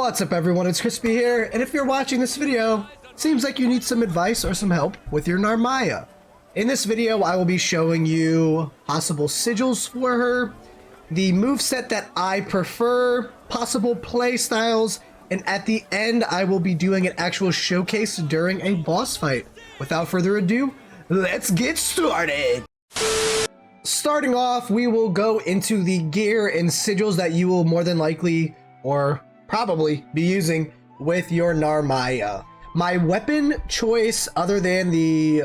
What's up everyone, it's Crispy here, and if you're watching this video, it seems like you need some advice or some help with your Narmaya. In this video, I will be showing you possible sigils for her, the moveset that I prefer, possible play styles, and at the end, I will be doing an actual showcase during a boss fight. Without further ado, let's get started! Starting off, we will go into the gear and sigils that you will more than likely, or probably, be using with your Narmaya. My weapon choice, other than the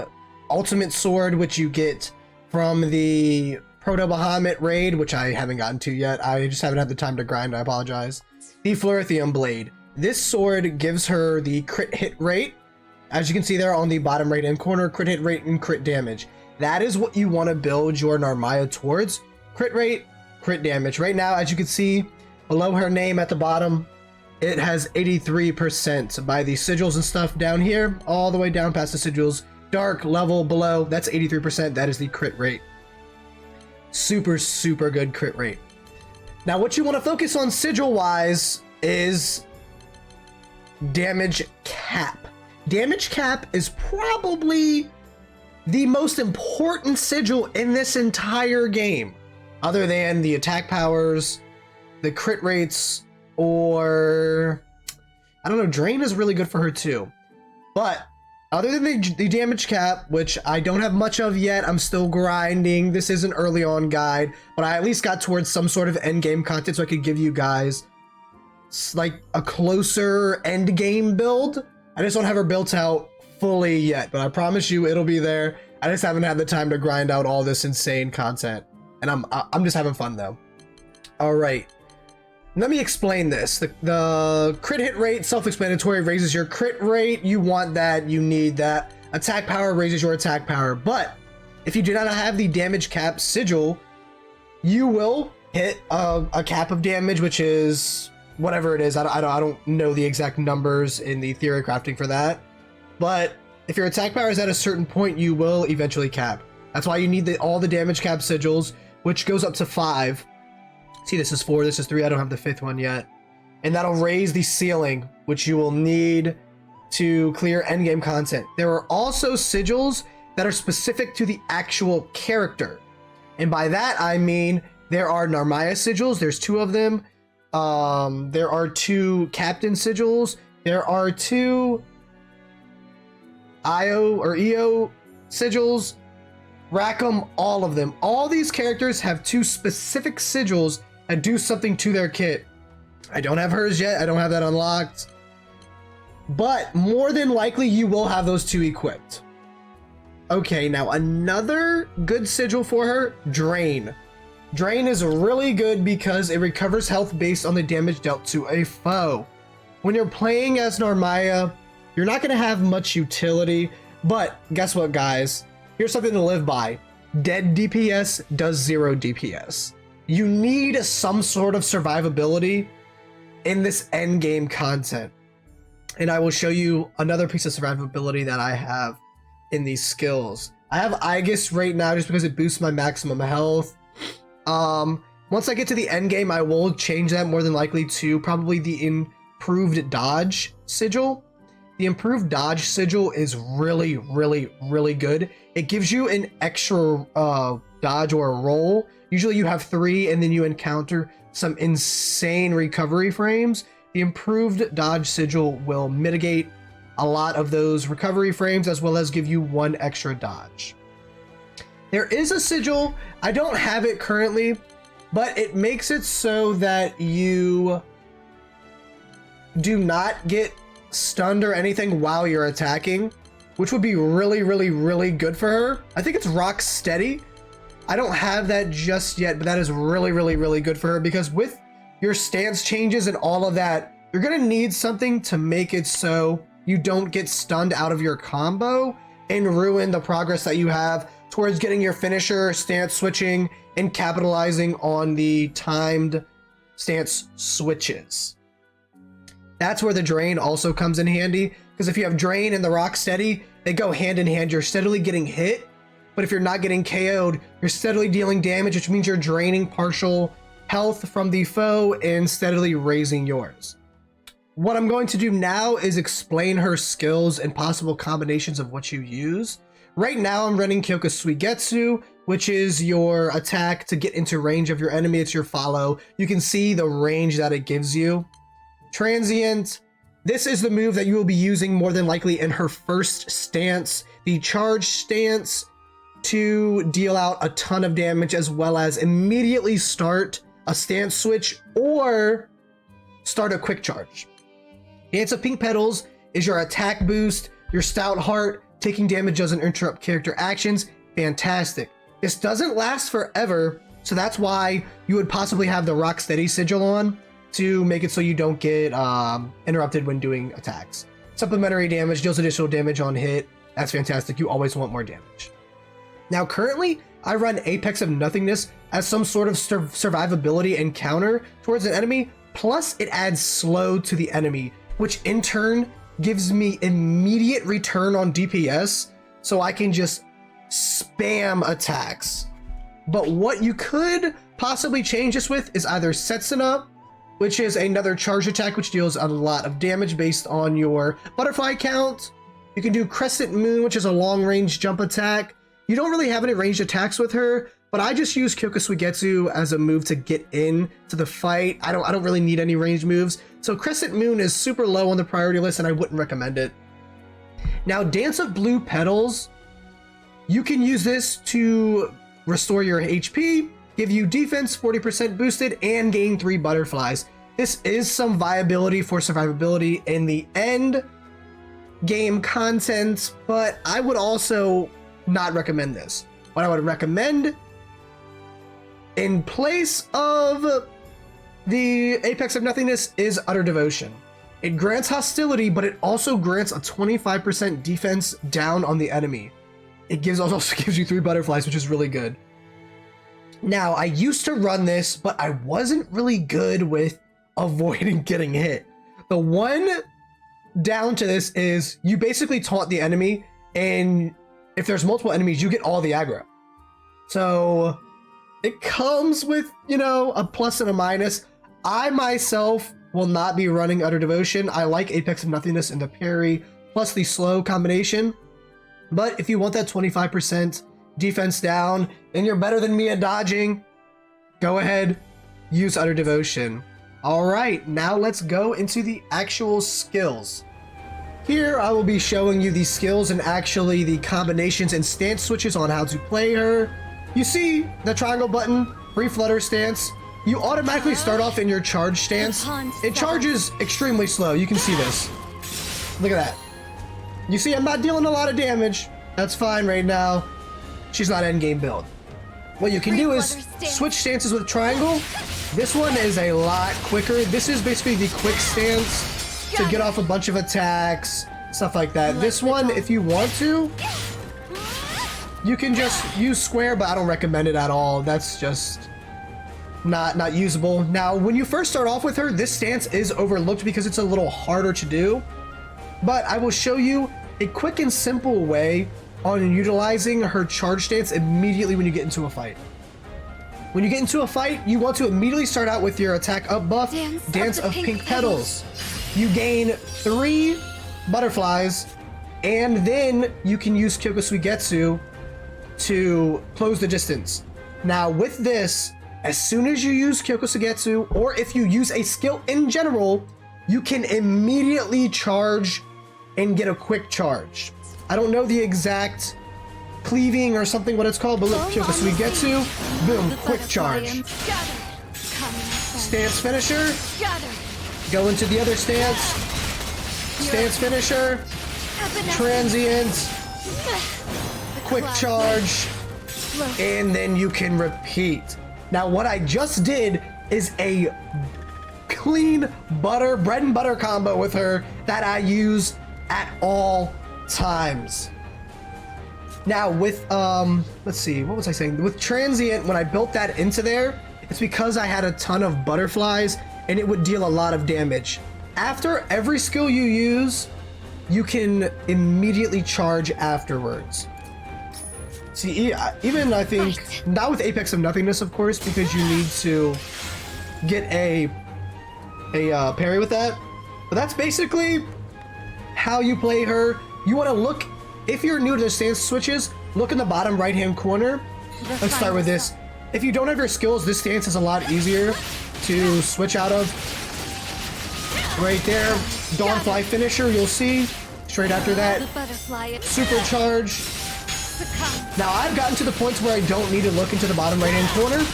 ultimate sword, which you get from the Proto-Bahamut raid, which I haven't gotten to yet. I just haven't had the time to grind, I apologize. The Fluorithium blade. This sword gives her the crit hit rate. As you can see there on the bottom right hand corner, crit hit rate and crit damage. That is what you want to build your Narmaya towards. Crit rate, crit damage. Right now, as you can see, below her name at the bottom, it has 83% by the sigils and stuff down here, all the way down past the sigils. Dark level below, that's 83%. That is the crit rate. Super, super good crit rate. Now, what you want to focus on sigil-wise is damage cap. Damage cap is probably the most important sigil in this entire game, other than the attack powers, the crit rates, or I don't know, drain is really good for her too. But other than the damage cap, which I don't have much of yet, I'm still grinding. This is an early on guide, but I at least got towards some sort of end game content so I could give you guys like a closer end game build. I just don't have her built out fully yet, but I promise you it'll be there. I just haven't had the time to grind out all this insane content, and I'm just having fun though. All right. Let me explain this. The crit hit rate, self-explanatory, raises your crit rate. You want that, you need that. Attack power raises your attack power. But if you do not have the damage cap sigil, you will hit a cap of damage, which is whatever it is. I don't know the exact numbers in the theory crafting for that. But if your attack power is at a certain point, you will eventually cap. That's why you need all the damage cap sigils, which goes up to 5. See, this is 4, this is 3, I don't have the 5th one yet. And that'll raise the ceiling, which you will need to clear endgame content. There are also sigils that are specific to the actual character. And by that, I mean, there are Narmaya sigils, there's 2 of them. There are 2 captain sigils. There are 2 IO or EO sigils. Rack them, all of them. All these characters have 2 specific sigils that do something to their kit. I don't have hers yet. I don't have that unlocked. But more than likely, you will have those 2 equipped. Okay, now another good sigil for her, Drain. Drain is really good because it recovers health based on the damage dealt to a foe. When you're playing as Narmaya, you're not going to have much utility. But guess what, guys? Here's something to live by. Dead DPS does 0 DPS. You need some sort of survivability in this end game content. And I will show you another piece of survivability that I have in these skills. I have Aegis right now just because it boosts my maximum health. Once I get to the end game, I will change that more than likely to probably the improved dodge sigil. The improved dodge sigil is really, really, really good. It gives you an extra dodge or a roll. Usually you have 3 and then you encounter some insane recovery frames. The improved dodge sigil will mitigate a lot of those recovery frames as well as give you 1 extra dodge. There is a sigil, I don't have it currently, but it makes it so that you do not get stunned or anything while you're attacking, which would be really, really, really good for her. I think it's rock steady. I don't have that just yet, but that is really, really, really good for her because with your stance changes and all of that, you're gonna need something to make it so you don't get stunned out of your combo and ruin the progress that you have towards getting your finisher, stance switching, and capitalizing on the timed stance switches. That's where the drain also comes in handy, because if you have drain and the rock steady, they go hand in hand. You're steadily getting hit, but if you're not getting KO'd, you're steadily dealing damage, which means you're draining partial health from the foe and steadily raising yours. What I'm going to do now is explain her skills and possible combinations of what you use. Right now I'm running Kyoka Suigetsu, which is your attack to get into range of your enemy. It's your follow. You can see the range that it gives you. Transient. This is the move that you will be using more than likely in her first stance. The charge stance to deal out a ton of damage, as well as immediately start a stance switch or start a quick charge. Dance of Pink Petals is your attack boost. Your Stout Heart, taking damage doesn't interrupt character actions. Fantastic. This doesn't last forever, so that's why you would possibly have the Rocksteady sigil on to make it so you don't get interrupted when doing attacks. Supplementary damage, deals additional damage on hit. That's fantastic. You always want more damage. Now, currently, I run Apex of Nothingness as some sort of survivability and counter towards an enemy, plus it adds slow to the enemy, which in turn gives me immediate return on DPS, so I can just spam attacks. But what you could possibly change this with is either Setsuna, which is another charge attack which deals a lot of damage based on your butterfly count. You can do Crescent Moon, which is a long-range jump attack. You don't really have any ranged attacks with her, but I just use Kyoka Suigetsu as a move to get in to the fight. I don't really need any ranged moves. So Crescent Moon is super low on the priority list and I wouldn't recommend it. Now, Dance of Blue Petals, you can use this to restore your HP, give you defense 40% boosted, and gain 3 butterflies. This is some viability for survivability in the end game content, but I would also not recommend this. What I would recommend in place of the Apex of Nothingness is Utter Devotion. It grants hostility, but it also grants a 25% defense down on the enemy. It also gives you 3 butterflies, which is really good. Now, I used to run this, but I wasn't really good with avoiding getting hit. The one down to this is you basically taunt the enemy, and if there's multiple enemies, you get all the aggro. So it comes with, you know, a plus and a minus. I myself will not be running Utter Devotion. I like Apex of Nothingness and the parry plus the slow combination. But if you want that 25% defense down and you're better than me at dodging, go ahead, use Utter Devotion. All right, now let's go into the actual skills. Here I will be showing you the skills and actually the combinations and stance switches on how to play her. You see the triangle button, free flutter stance. You automatically start off in your charge stance. It charges extremely slow. You can see this. Look at that. You see I'm not dealing a lot of damage. That's fine right now. She's not endgame build. What you can do is switch stances with triangle. This one is a lot quicker. This is basically the quick stance to get off a bunch of attacks, stuff like that. This one, if you want to, you can just use square, but I don't recommend it at all. That's just not usable. Now, when you first start off with her, this stance is overlooked because it's a little harder to do, but I will show you a quick and simple way on utilizing her charge stance immediately when you get into a fight. When you get into a fight, you want to immediately start out with your attack up buff, Dance of Pink Petals. You gain 3 butterflies, and then you can use Kyoka Suigetsu to close the distance. Now with this, as soon as you use Kyoka Suigetsu, or if you use a skill in general, you can immediately charge and get a quick charge. I don't know the exact cleaving or something what it's called, but look, Kyoka Suigetsu, boom, quick charge. Stance finisher, go into the other stance, stance finisher, transient, quick charge, and then you can repeat. Now what I just did is a clean bread and butter combo with her that I use at all times. Now with let's see, what was I saying? With transient, when I built that into there, it's because I had a ton of butterflies and it would deal a lot of damage. After every skill you use, you can immediately charge afterwards. See, even I think, not with Apex of Nothingness, of course, because you need to get a parry with that. But that's basically how you play her. You want to look, if you're new to the stance switches, look in the bottom right hand corner. Let's start with this. If you don't have your skills, this stance is a lot easier to switch out of. Right there, Dawnfly finisher, you'll see. Straight after that, supercharge. Now I've gotten to the points where I don't need to look into the bottom right hand corner.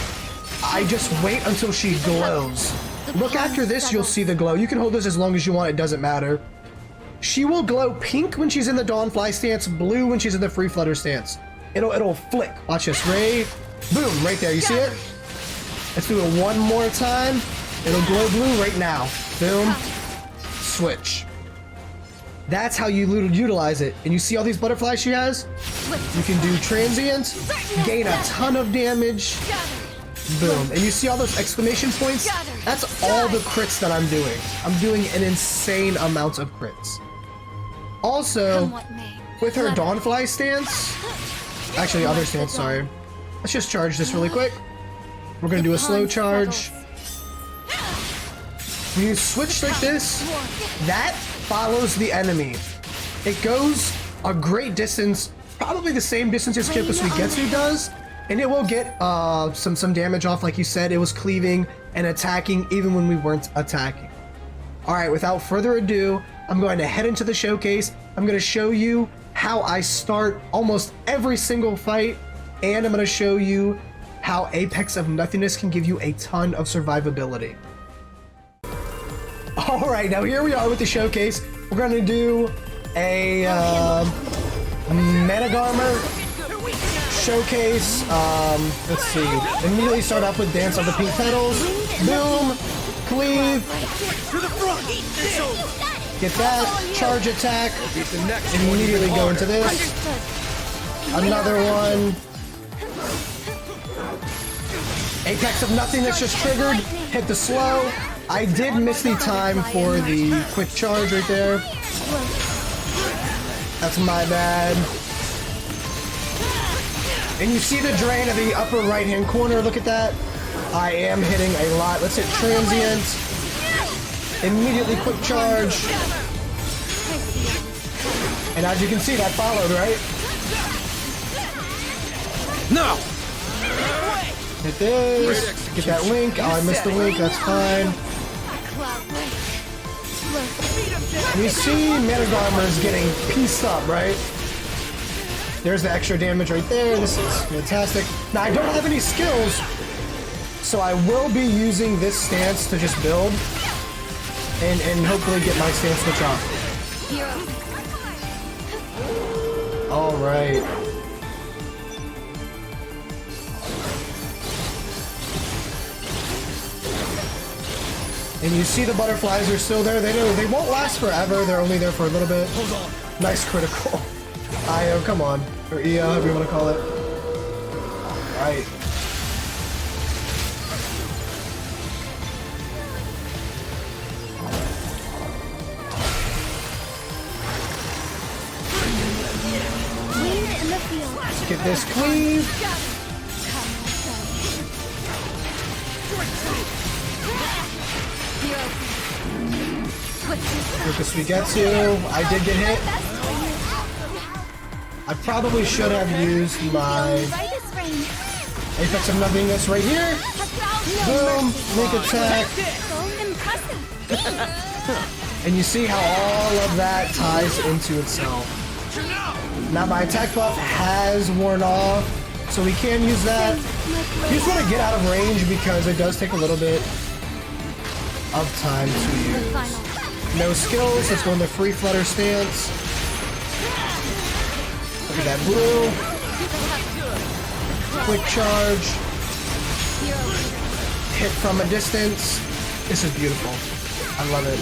I just wait until she glows. Look after this, you'll see the glow. You can hold this as long as you want, it doesn't matter. She will glow pink when she's in the Dawnfly stance, blue when she's in the Free Flutter stance. It'll flick. Watch this, Ray. Boom, right there, you see it? Let's do it one more time. It'll glow blue right now. Boom. Switch. That's how you utilize it. And you see all these butterflies she has? You can do transient, gain a ton of damage. Boom. And you see all those exclamation points? That's all the crits that I'm doing. I'm doing an insane amount of crits. Also, with her Dawnfly stance, actually other stance, sorry. Let's just charge this really quick. We're gonna do a slow charge. When you switch like this, that follows the enemy. It goes a great distance, probably the same distance as Kippa Suigetsu does, and it will get some damage off. Like you said, it was cleaving and attacking even when we weren't attacking. Alright, without further ado, I'm going to head into the showcase. I'm going to show you how I start almost every single fight, and I'm going to show you how Apex of Nothingness can give you a ton of survivability. Alright, now here we are with the showcase. We're going to do a Managarmer showcase. Let's see. Immediately start off with Dance of the Pink Petals. Boom. Cleave. Get that. Charge attack. And immediately go into this. Another one. Apex of Nothingness just triggered. Hit the slow. I did miss the time for the quick charge right there. That's my bad. And you see the drain of the upper right hand corner. Look at that. I am hitting a lot. Let's hit transient. Immediately quick charge. And as you can see, that followed, right? No! Hit this. Get that link. Oh, I missed the link. That's fine. You see Managarmer is getting pieced up, right? There's the extra damage right there. This is fantastic. Now, I don't have any skills, so I will be using this stance to just build and hopefully get my stance switch off. All right. And you see the butterflies are still there. They won't last forever. They're only there for a little bit. Nice critical. IO, come on. Or EO, however you want to call it. Alright. Get this cleave. Get this Suigetsu. I did get hit. I probably should have used my Apex of Nothingness right here. Boom, link attack. And you see how all of that ties into itself. Now my attack buff has worn off, so we can use that. You just want to get out of range because it does take a little bit of time to use. No skills, let's go in the Free Flutter stance. Look at that blue. Quick charge. Hit from a distance. This is beautiful. I love it.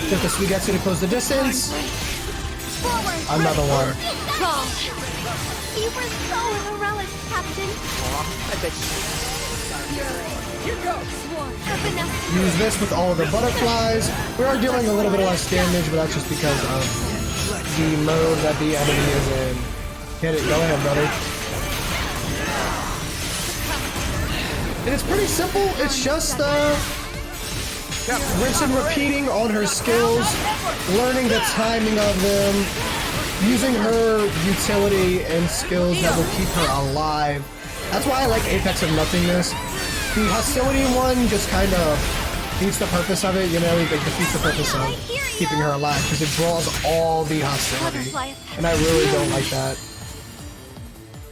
Get the Suigetsu to close the distance. Another one. You were so heroic, Captain. I bet Use this with all of the butterflies. We are dealing a little bit less damage, but that's just because of the mode that the enemy is in. Get it. Go ahead, brother. And it's pretty simple. It's just rinse and repeating on her skills, learning the timing of them, using her utility and skills that will keep her alive. That's why I like Apex of Nothingness. The hostility one just kind of defeats the purpose of it, you know, it defeats the purpose of keeping her alive because it draws all the hostility. And I really don't like that.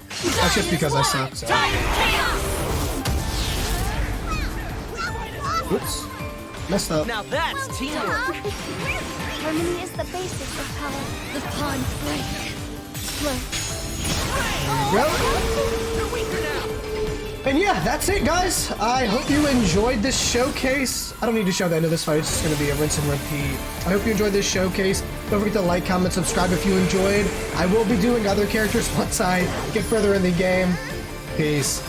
That's just because I suck, so. Oops. Messed up. Now that's teamwork. Harmony is the basis of power. The pawn break. There we go. And yeah, that's it, guys. I hope you enjoyed this showcase. I don't need to show the end of this fight. It's just going to be a rinse and repeat. I hope you enjoyed this showcase. Don't forget to like, comment, subscribe if you enjoyed. I will be doing other characters once I get further in the game. Peace.